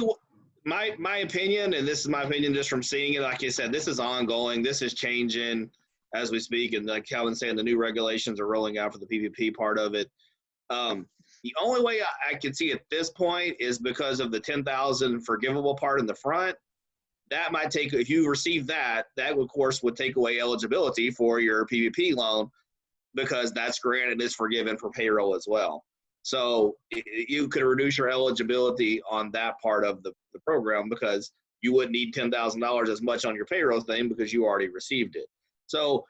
my opinion, and this is my opinion just from seeing it, like I said, this is ongoing. This is changing as we speak. And like Calvin's saying, the new regulations are rolling out for the PPP part of it. The only way I can see at this point is because of the 10,000 forgivable part in the front. That might take, if you receive that of course would take away eligibility for your PPP loan, because that's granted is forgiven for payroll as well. So you could reduce your eligibility on that part of the program, because you wouldn't need $10,000 as much on your payroll thing because you already received it. So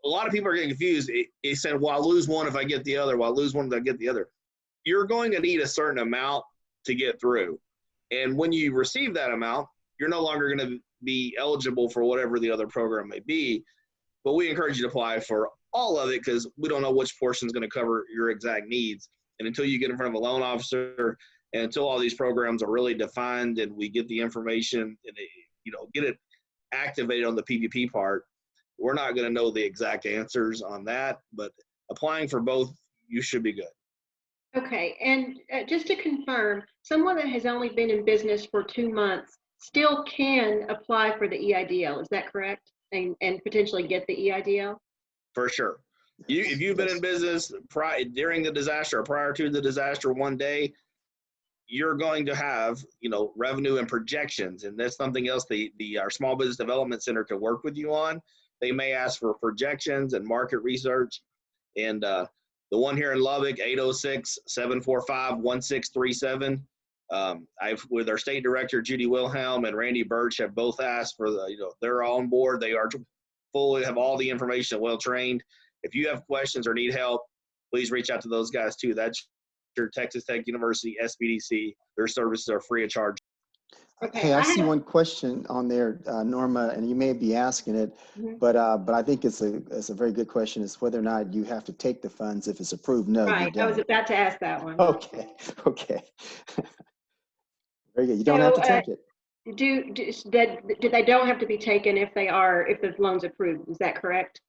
a lot of people are getting confused. It said, well, I'll lose one if I get the other. Well, I'll lose one if I get the other. You're going to need a certain amount to get through. And when you receive that amount, you're no longer going to be eligible for whatever the other program may be. But we encourage you to apply for all of it because we don't know which portion is going to cover your exact needs. And until you get in front of a loan officer and until all these programs are really defined and we get the information and get it activated on the PPP part, we're not going to know the exact answers on that. But applying for both, you should be good. Okay, and just to confirm, someone that has only been in business for 2 months still can apply for the EIDL, is that correct? And potentially get the EIDL? For sure. If you've been in business during the disaster or prior to the disaster one day, you're going to have, revenue and projections. And that's something else our Small Business Development Center can work with you on. They may ask for projections and market research. And the one here in Lubbock, 806-745-1637. With our state director, Judy Wilhelm, and Randy Birch have both asked for they're on board. They are have all the information, well trained. If you have questions or need help, please reach out to those guys too. That's your Texas Tech University, SBDC. Their services are free of charge. Okay. Hey, I see one question on there, Norma, and you may be asking it, but I think it's a very good question. It's whether or not you have to take the funds if it's approved. No, Right. you don't. I was about to ask that one. Okay. Very good. You don't have to take it. Do they don't have to be taken if the loan's approved? Is that correct?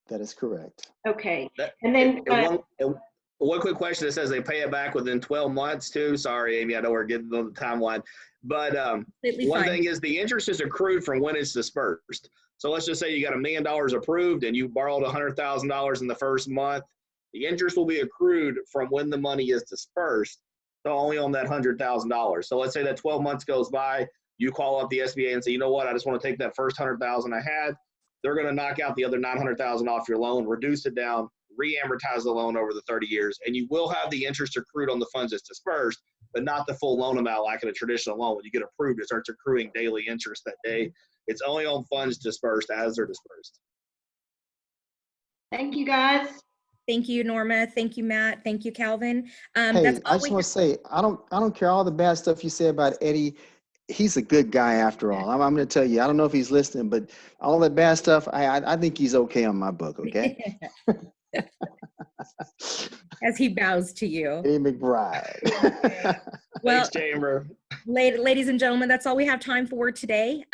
That is correct. Okay. And then one quick question that says they pay it back within 12 months too. Sorry, Amy, I know we're getting on the timeline. But one thing is the interest is accrued from when it's dispersed. So let's just say you got $1 million approved and you borrowed $100,000 in the first month. The interest will be accrued from when the money is dispersed, so only on that $100,000. So let's say that 12 months goes by, you call up the SBA and say, you know what, I just want to take that first $100,000 I had. They're going to knock out the other $900,000 off your loan, reduce it down, re-amortize the loan over the 30 years, and you will have the interest accrued on the funds that's dispersed, but not the full loan amount like in a traditional loan. When you get approved, it starts accruing daily interest that day. It's only on funds dispersed as they're dispersed. thank you, guys. Thank you, Norma. Thank you, Matt. Thank you, Calvin. Hey, That's all I just want to say, I don't care all the bad stuff you say about Eddie. He's a good guy after all. I'm going to tell you, I don't know if he's listening, but all that bad stuff, I think he's okay on my book, okay? As he bows to you. Eddie McBride. Well, Thanks, Chamber. ladies and gentlemen, that's all we have time for today.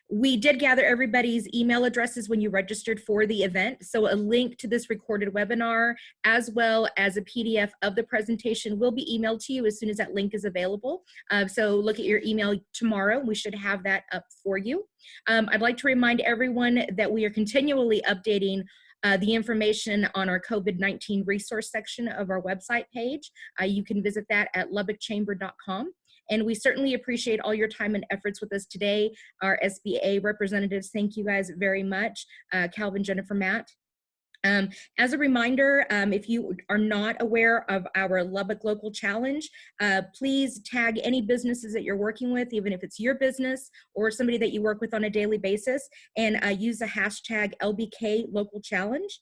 We did gather everybody's email addresses when you registered for the event. So a link to this recorded webinar, as well as a PDF of the presentation, will be emailed to you as soon as that link is available. So look at your email tomorrow. We should have that up for you. I'd like to remind everyone that we are continually updating the information on our COVID-19 resource section of our website page. You can visit that at lubbockchamber.com. And we certainly appreciate all your time and efforts with us today. Our SBA representatives, thank you guys very much. Calvin, Jennifer, Matt. As a reminder, if you are not aware of our Lubbock Local Challenge, please tag any businesses that you're working with, even if it's your business or somebody that you work with on a daily basis, and use the hashtag LBK Local Challenge.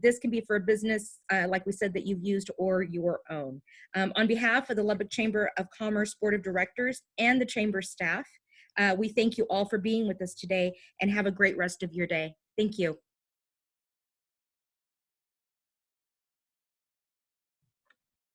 This can be for a business, like we said, that you've used or your own. On behalf of the Lubbock Chamber of Commerce Board of Directors and the Chamber staff, we thank you all for being with us today, and have a great rest of your day. Thank you.